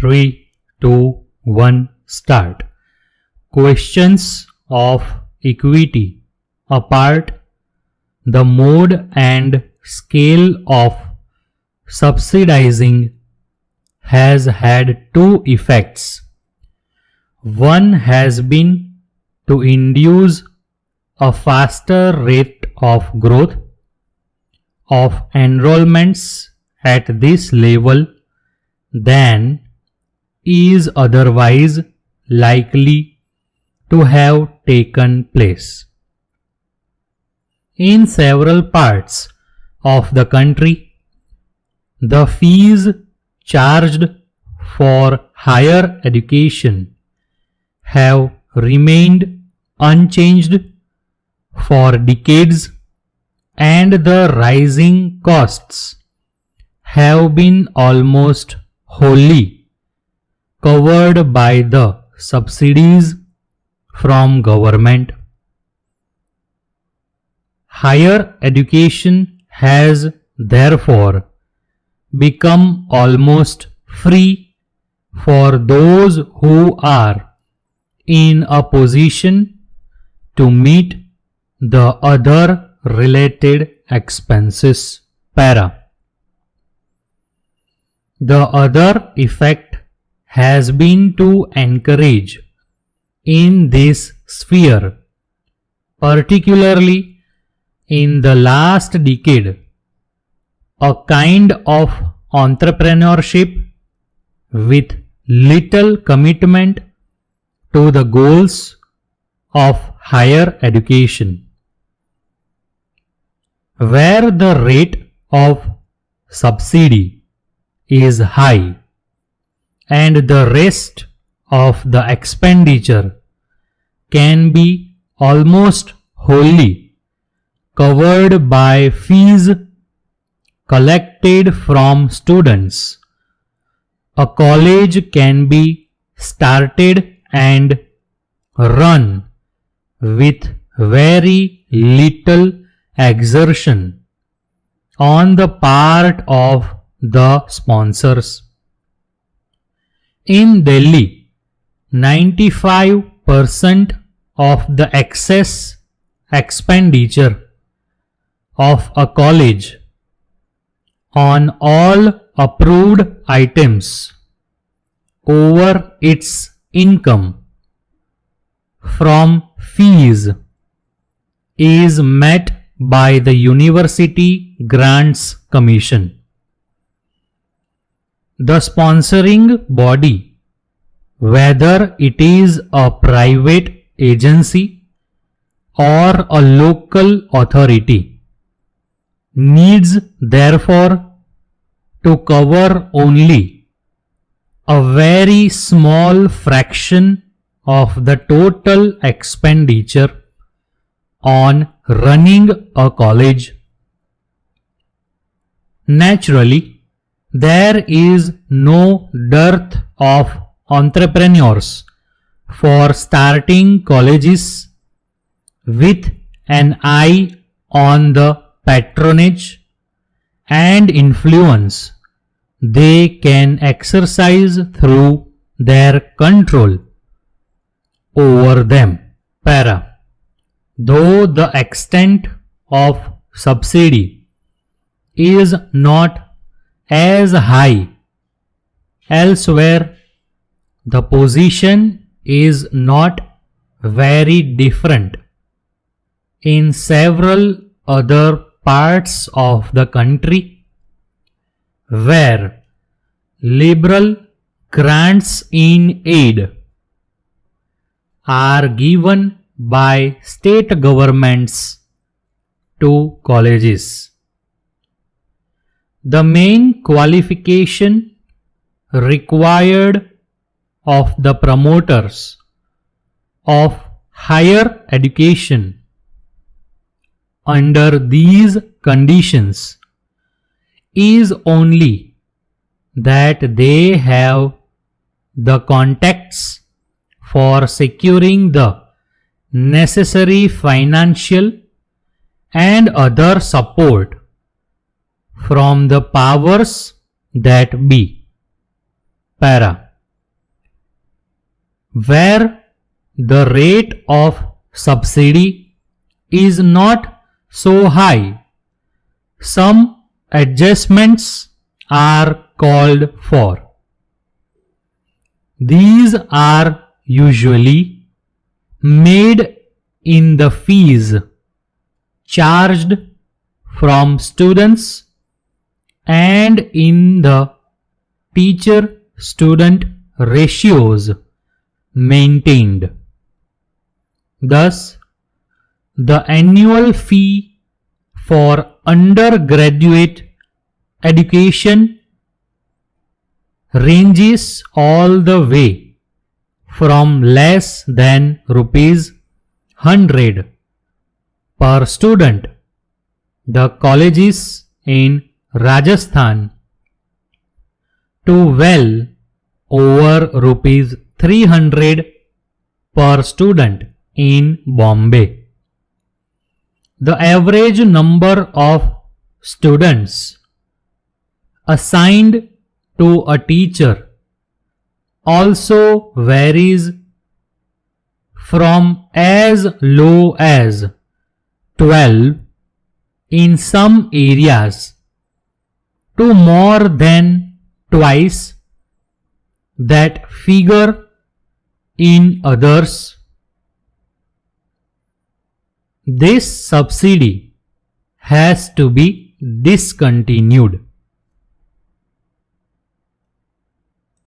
3, 2, 1, start. Questions of equity. Apart, the mode and scale of subsidizing has had two effects. One has been to induce a faster rate of growth of enrollments at this level than is otherwise likely to have taken place. In several parts of the country, the fees charged for higher education have remained unchanged for decades, and the rising costs have been almost wholly covered by the subsidies from government. Higher education has therefore become almost free for those who are in a position to meet the other related expenses. Para. The other effect has been to encourage in this sphere, particularly in the last decade, a kind of entrepreneurship with little commitment to the goals of higher education. Where the rate of subsidy is high and the rest of the expenditure can be almost wholly covered by fees collected from students, a college can be started and run with very little exertion on the part of the sponsors. In Delhi, 95% of the excess expenditure of a college on all approved items over its income from fees is met by the University Grants Commission. The sponsoring body, whether it is a private agency or a local authority, needs therefore to cover only a very small fraction of the total expenditure on running a college. Naturally, there is no dearth of entrepreneurs for starting colleges with an eye on the patronage and influence they can exercise through their control over them. Para. Though the extent of subsidy is not as high elsewhere, the position is not very different in several other parts of the country where liberal grants in aid are given by state governments to colleges. The main qualification required of the promoters of higher education under these conditions is only that they have the contacts for securing the necessary financial and other support from the powers that be. Para. where the rate of subsidy is not so high, some adjustments are called for. These are usually made in the fees charged from students and in the teacher-student ratios maintained. Thus, the annual fee for undergraduate education ranges all the way from less than rupees 100 per student. The colleges in Rajasthan to well over rupees 300 per student in Bombay. The average number of students assigned to a teacher also varies from as low as 12 in some areas to more than twice that figure in others. This subsidy has to be discontinued.